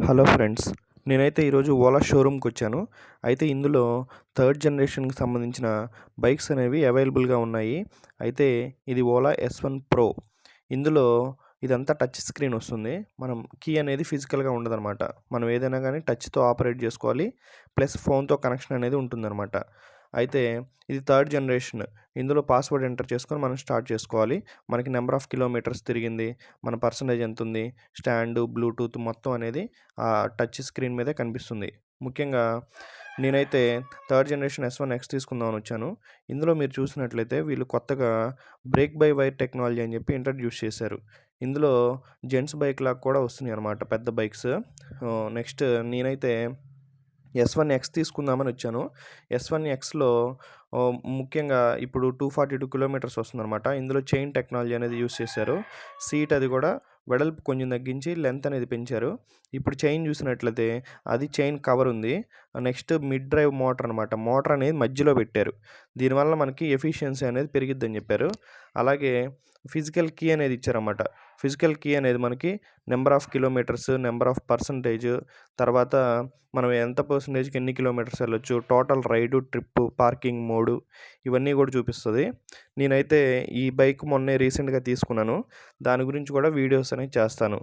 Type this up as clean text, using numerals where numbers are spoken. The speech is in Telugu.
హలో ఫ్రెండ్స్, నేనైతే ఈరోజు ఓలా షోరూమ్కి వచ్చాను. అయితే ఇందులో థర్డ్ జనరేషన్కి సంబంధించిన బైక్స్ అనేవి అవైలబుల్గా ఉన్నాయి. అయితే ఇది ఓలా S1 ప్రో. ఇందులో ఇదంతా టచ్ స్క్రీన్ వస్తుంది. మనం కీ అనేది ఫిజికల్గా ఉండదన్నమాట. మనం ఏదైనా కానీ టచ్తో ఆపరేట్ చేసుకోవాలి. ప్లస్ ఫోన్తో కనెక్షన్ అనేది ఉంటుందన్నమాట. అయితే ఇది థర్డ్ జనరేషన్. ఇందులో పాస్వర్డ్ ఎంటర్ చేసుకొని మనం స్టార్ట్ చేసుకోవాలి. మనకి నెంబర్ ఆఫ్ కిలోమీటర్స్ తిరిగింది, మన పర్సంటేజ్ ఎంత ఉంది, స్టాండు, బ్లూటూత్ మొత్తం అనేది టచ్ స్క్రీన్ మీదే కనిపిస్తుంది. ముఖ్యంగా నేనైతే థర్డ్ జనరేషన్ S1 X తీసుకుందామని వచ్చాను. ఇందులో మీరు చూసినట్లయితే వీళ్ళు కొత్తగా బ్రేక్ బై వైర్ టెక్నాలజీ అని చెప్పి ఇంట్రడ్యూస్ చేశారు. ఇందులో జెంట్స్ బైక్ లాగా కూడా వస్తున్నాయి అన్నమాట, పెద్ద బైక్స్. నెక్స్ట్ నేనైతే S1 X తీసుకుందామని వచ్చాను. S1 Xలో ముఖ్యంగా ఇప్పుడు 242 కిలోమీటర్స్ వస్తుందన్నమాట. ఇందులో చైన్ టెక్నాలజీ అనేది యూస్ చేశారు. సీట్ అది కూడా వెడల్పు కొంచెం తగ్గించి లెంత్ అనేది పెంచారు. ఇప్పుడు చైన్ చూసినట్లయితే అది చైన్ కవర్ ఉంది. నెక్స్ట్ మిడ్ డ్రైవ్ మోటార్ అనమాట. మోటార్ అనేది మధ్యలో పెట్టారు. దీనివల్ల మనకి ఎఫిషియన్సీ అనేది పెరిగిద్దని చెప్పారు. అలాగే ఫిజికల్ కీ అనేది ఇచ్చారన్నమాట. ఫిజికల్ కీ అనేది మనకి number of kilometres, number of percentage, తర్వాత మనం ఎంత పర్సంటేజ్కి ఎన్ని కిలోమీటర్స్ వెళ్ళొచ్చు, total ride, trip, parking mode, ఇవన్నీ కూడా చూపిస్తుంది. నేనైతే ఈ బైక్ మొన్నే రీసెంట్గా తీసుకున్నాను. దాని గురించి కూడా వీడియోస్ అనేవి చేస్తాను.